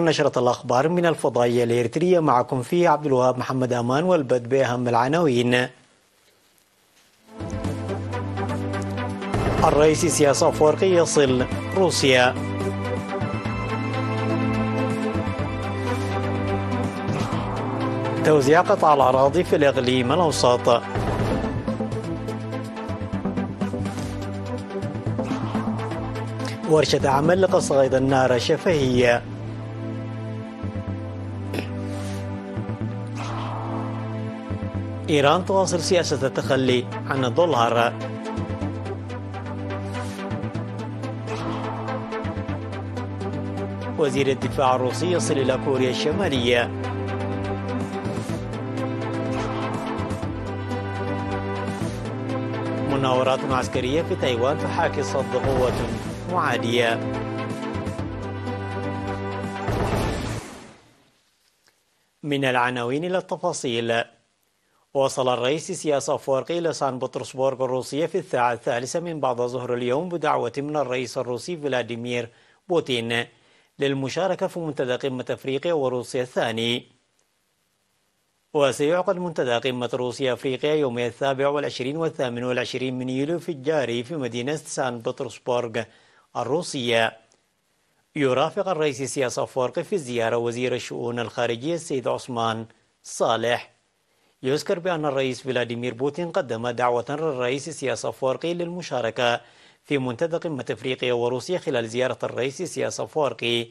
نشرة الأخبار من الفضائية الإريترية، معكم فيه عبد الوهاب محمد أمان، والبدء بأهم العناوين. الرئيس السياسي أفورقي يصل روسيا. توزيع قطع الأراضي في الإقليم الأوسط. ورشة عمل لقصائد النار الشفهية. إيران تواصل سياسة التخلي عن الدولار. وزير الدفاع الروسي يصل إلى كوريا الشمالية. مناورات عسكرية في تايوان تحاكي صد قوة معادية. من العناوين إلى التفاصيل. وصل الرئيس السياسي أفورقي إلى سان بطرسبورغ الروسية في الساعة الثالثة من بعد ظهر اليوم بدعوة من الرئيس الروسي فلاديمير بوتين للمشاركة في منتدى قمة أفريقيا وروسيا الثاني. وسيعقد منتدى قمة روسيا أفريقيا يومي 27 و 28 من يوليو في الجاري في مدينة سان بطرسبورغ الروسية. يرافق الرئيس السياسي أفورقي في الزيارة وزير الشؤون الخارجية السيد عثمان صالح. يذكر بأن الرئيس فلاديمير بوتين قدم دعوة للرئيس السياسي أفورقي للمشاركة في منتدى قمة أفريقيا وروسيا خلال زيارة الرئيس السياسي أفورقي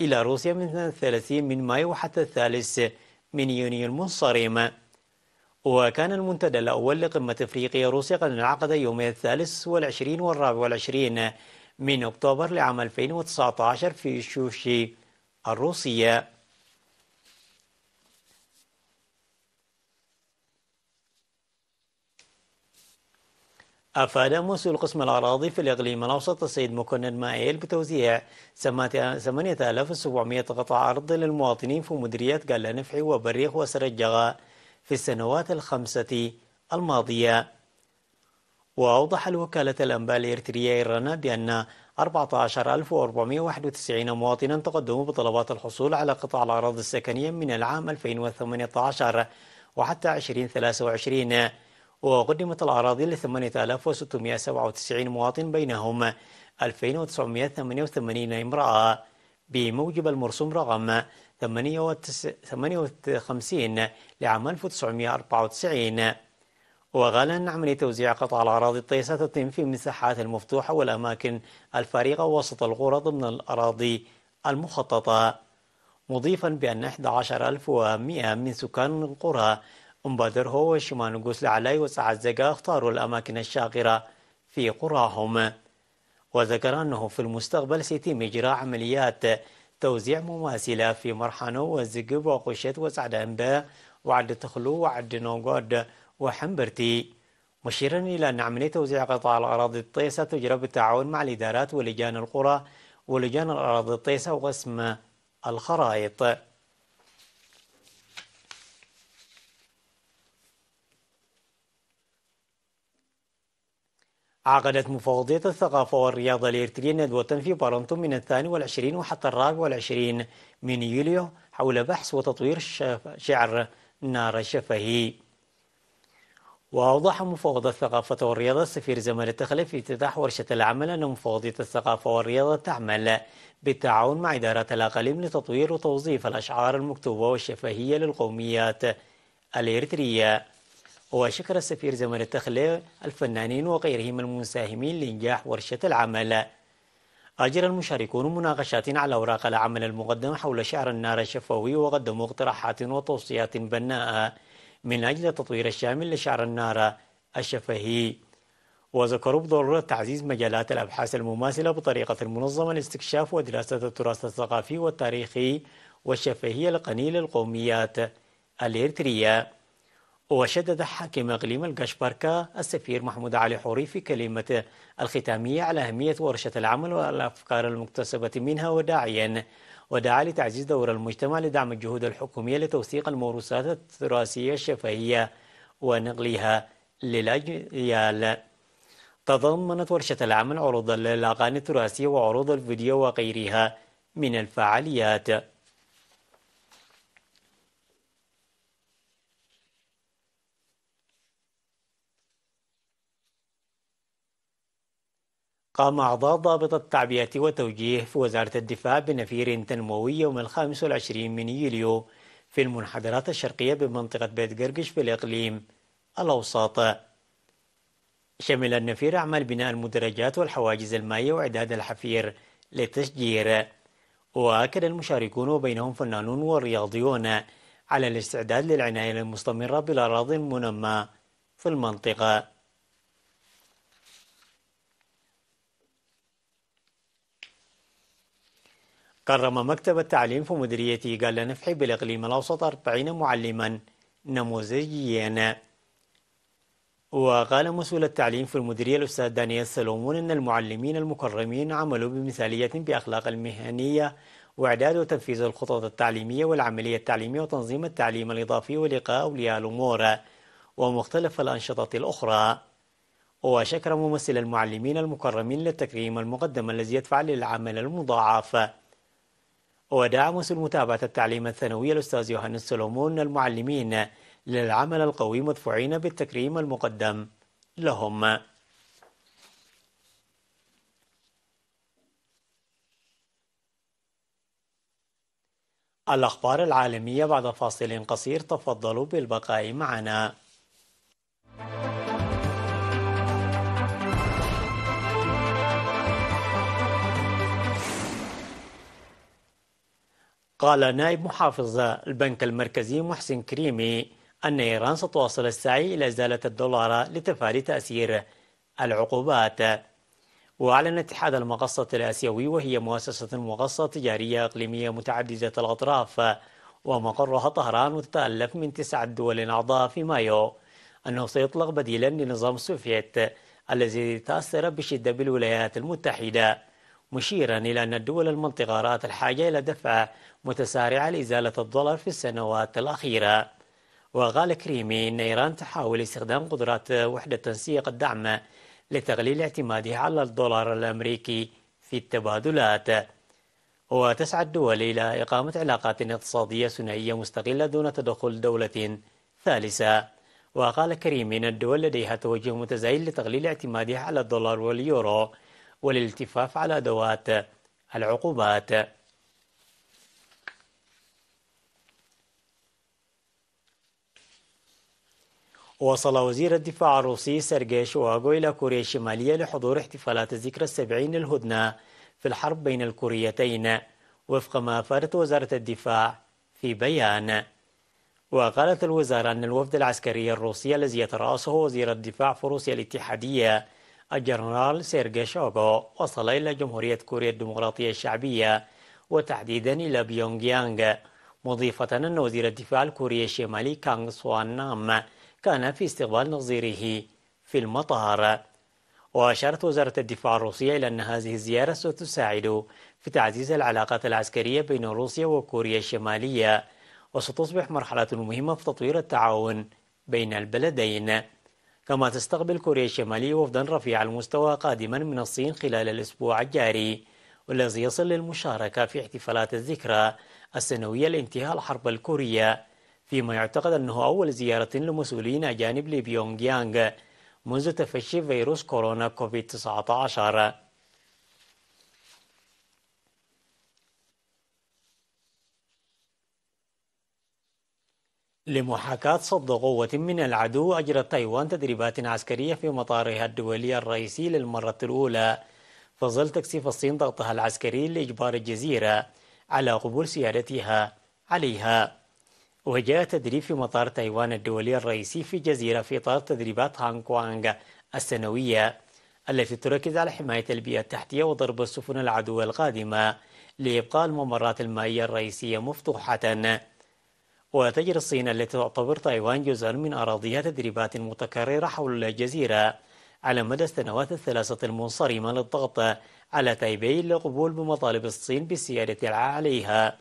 إلى روسيا من 30 من مايو حتى 3 من يونيو المنصرم. وكان المنتدى الأول لقمة أفريقيا روسيا قد انعقد يومي 23 و 24 من أكتوبر لعام 2019 في شوشي الروسية. أفاد مسؤول قسم الأراضي في الإقليم الأوسط السيد مكنن مائيل بتوزيع 8700 قطعة أرض للمواطنين في مديريات قلة نفحي وبريخ وسرجغة في السنوات الخمسة الماضية. وأوضح الوكالة الأنباء الإريترية إيرنا بأن 14491 مواطنا تقدموا بطلبات الحصول على قطع الأراضي السكنية من العام 2018 وحتى 2023. وقدمت الأراضي ل 8697 مواطن، بينهم 2988 امرأة، بموجب المرسوم رقم 58 لعام 1994. وقال أن عملية توزيع قطع الأراضي الطيسة تتم في المساحات المفتوحة والأماكن الفارغة وسط القرى ضمن الأراضي المخططة، مضيفا بأن 11100 من سكان القرى أمبادرهو وشمانوغوس لعلاي وسعزقا اختاروا الأماكن الشاغرة في قراهم. وذكر أنه في المستقبل سيتم إجراء عمليات توزيع مماثلة في مرحانو وزقب وقشت وسعدانبا وعد تخلو وعد نوغود وحمبرتي، مشيرا إلى أن عملية توزيع قطاع الأراضي الطيسة تجرى بالتعاون مع الإدارات ولجان القرى ولجان الأراضي الطيسة وقسم الخرائط. عقدت مفوضية الثقافة والرياضة الإريترية ندوة في برونتو من 22 وحتى 24 من يوليو حول بحث وتطوير شعر نار الشفهي. وأوضح مفوض الثقافة والرياضة السفير زمال التخلي في افتتاح ورشة العمل أن مفوضية الثقافة والرياضة تعمل بالتعاون مع إدارة الأقاليم لتطوير وتوظيف الأشعار المكتوبة والشفهية للقوميات الإريترية. وشكر السفير زمال التخلي الفنانين وغيرهم المساهمين لإنجاح ورشة العمل. أجرى المشاركون مناقشات على أوراق العمل المقدمة حول شعر النار الشفوي، وقدموا اقتراحات وتوصيات بناءة من أجل التطوير الشامل لشعر النار الشفهي. وذكروا بضرورة تعزيز مجالات الأبحاث المماثلة بطريقة المنظمة لاستكشاف ودراسة التراث الثقافي والتاريخي والشفهي الغني للقوميات الإريترية. وشدد حاكم إقليم القشبركة السفير محمود علي حوري في كلمة الختامية على أهمية ورشة العمل والأفكار المكتسبة منها، ودعا لتعزيز دور المجتمع لدعم الجهود الحكومية لتوثيق الموروثات التراثية الشفهية ونقلها للأجيال. تضمنت ورشة العمل عروض للأغاني التراثية وعروض الفيديو وغيرها من الفعاليات. قام أعضاء ضابط التعبئة والتوجيه في وزارة الدفاع بنفير تنموي يوم 25 من يوليو في المنحدرات الشرقية بمنطقة بيت قرقش في الإقليم الأوسط. شمل النفير أعمال بناء المدرجات والحواجز المائية وإعداد الحفير للتشجير. وأكد المشاركون وبينهم فنانون ورياضيون على الاستعداد للعناية المستمرة بالأراضي المنمى في المنطقة. كرم مكتب التعليم في مديرية قال نفحي بالإقليم الأوسط 40 معلما نموذجيا. وقال مسؤول التعليم في المديرية الأستاذ دانيال سلومون أن المعلمين المكرمين عملوا بمثالية بأخلاق المهنية وإعداد وتنفيذ الخطط التعليمية والعملية التعليمية وتنظيم التعليم الإضافي ولقاء أولياء الأمور ومختلف الأنشطة الأخرى. وشكر ممثل المعلمين المكرمين للتكريم المقدم الذي يدفع للعمل المضاعف. ودعا مسؤول متابعة التعليم الثانوي الأستاذ يوحنا سلومون المعلمين للعمل القوي مدفوعين بالتكريم المقدم لهم. الأخبار العالمية بعد فاصل قصير، تفضلوا بالبقاء معنا. قال نائب محافظ البنك المركزي محسن كريمي أن إيران ستواصل السعي إلى إزالة الدولار لتفادي تأثير العقوبات. وأعلن اتحاد المقصة الآسيوي، وهي مؤسسة مقصة تجارية إقليمية متعددة الأطراف ومقرها طهران وتتألف من 9 دول أعضاء في مايو، أنه سيطلق بديلا لنظام السوفييت الذي تأثر بشدة بالولايات المتحدة، مشيرا إلى أن الدول المنطقة رأت الحاجة إلى دفع متسارع لإزالة الدولار في السنوات الأخيرة. وقال كريمي إن إيران تحاول استخدام قدرات وحدة تنسيق الدعم لتقليل اعتمادها على الدولار الأمريكي في التبادلات. وتسعى الدول إلى إقامة علاقات اقتصادية ثنائية مستقلة دون تدخل دولة ثالثة. وقال كريمي إن الدول لديها توجه متزايد لتقليل اعتمادها على الدولار واليورو والالتفاف على أدوات العقوبات. وصل وزير الدفاع الروسي سيرجي شواغو إلى كوريا الشمالية لحضور احتفالات الذكرى السبعين للهدنة في الحرب بين الكوريتين، وفق ما أفادت وزارة الدفاع في بيان. وقالت الوزارة أن الوفد العسكري الروسي الذي يترأسه وزير الدفاع في روسيا الاتحادية الجنرال سيرجي شوغو وصل إلى جمهورية كوريا الديمقراطية الشعبية وتحديدا إلى بيونغ يانغ، مضيفة أن وزير الدفاع الكوري الشمالي كانغ سوان نام كان في استقبال نظيره في المطار. وأشارت وزارة الدفاع الروسية إلى أن هذه الزيارة ستساعد في تعزيز العلاقات العسكرية بين روسيا وكوريا الشمالية، وستصبح مرحلة مهمة في تطوير التعاون بين البلدين. كما تستقبل كوريا الشمالية وفدا رفيع المستوى قادما من الصين خلال الأسبوع الجاري، والذي يصل للمشاركة في احتفالات الذكرى السنوية لانتهاء الحرب الكورية، فيما يعتقد أنه أول زيارة لمسؤولين أجانب لبيونغ يانغ منذ تفشي فيروس كورونا كوفيد-19. لمحاكاة صد قوة من العدو، أجرت تايوان تدريبات عسكرية في مطارها الدولي الرئيسي للمرة الأولى، في ظل تكثيف الصين ضغطها العسكري لإجبار الجزيرة على قبول سيادتها عليها. وجاء تدريب في مطار تايوان الدولي الرئيسي في جزيرة في إطار تدريبات هانغ كوانغ السنوية التي تركز على حماية البيئة التحتية وضرب السفن العدو القادمة لإبقاء الممرات المائية الرئيسية مفتوحة. وتجري الصين التي تعتبر تايوان جزءا من أراضيها تدريبات متكررة حول الجزيرة على مدى السنوات الثلاثة المنصرمة للضغط على تايبي للقبول بمطالب الصين بالسيادة عليها،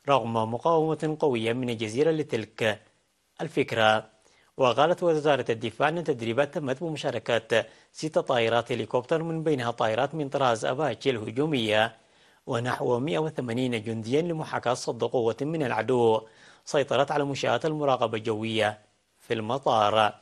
رغم مقاومة قوية من الجزيرة لتلك الفكرة. وقالت وزارة الدفاع أن التدريبات تمت بمشاركة 6 طائرات هليكوبتر، من بينها طائرات من طراز أباتشي الهجومية ونحو 180 جنديا لمحاكاة صد قوة من العدو سيطرت على منشآت المراقبة الجوية في المطار.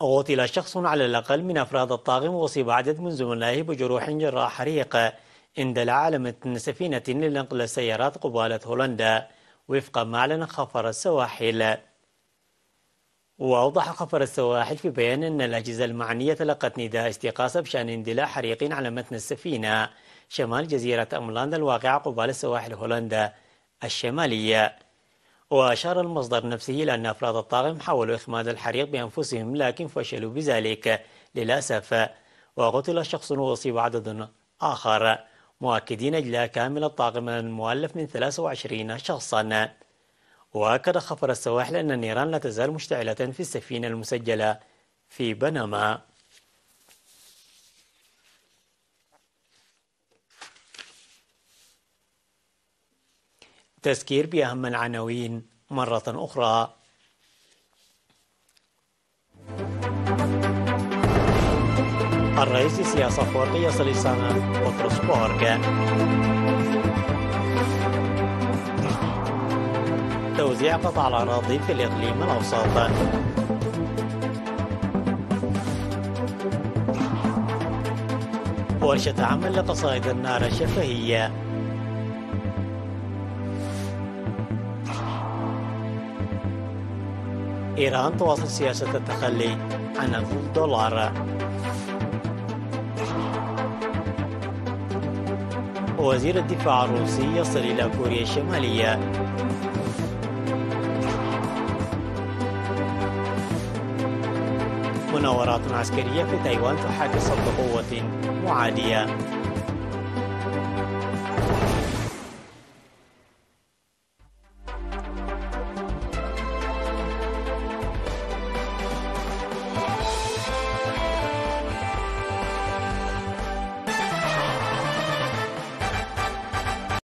قتل شخص على الأقل من أفراد الطاقم وأصيب عدد من زملائه بجروح جراء حريق اندلع على متن سفينة لنقل السيارات قبالة هولندا وفق ما أعلن خفر السواحل. وأوضح خفر السواحل في بيان أن الأجهزة المعنية تلقت نداء استيقاظ بشأن اندلاع حريق على متن السفينة شمال جزيرة أملاند الواقعة قبالة سواحل هولندا الشمالية. وأشار المصدر نفسه إلى أن أفراد الطاقم حاولوا إخماد الحريق بأنفسهم لكن فشلوا بذلك للأسف، وقتل شخص وأصيب عدد آخر، مؤكدين إجلاء كامل الطاقم المؤلف من 23 شخصا. وأكد خفر السواحل أن النيران لا تزال مشتعلة في السفينة المسجلة في بنما. تذكير بأهم العناوين مرة أخرى. الرئيس سياسة أفورقي يصل لسانا بطرسبورغ. توزيع قطع الأراضي في الإقليم الأوسط. ورشة عمل لقصائد النار الشفهية. إيران تواصل سياسة التخلي عن الدولار. وزير الدفاع الروسي يصل إلى كوريا الشمالية. مناورات عسكرية في تايوان تحاكي صد قوة معادية.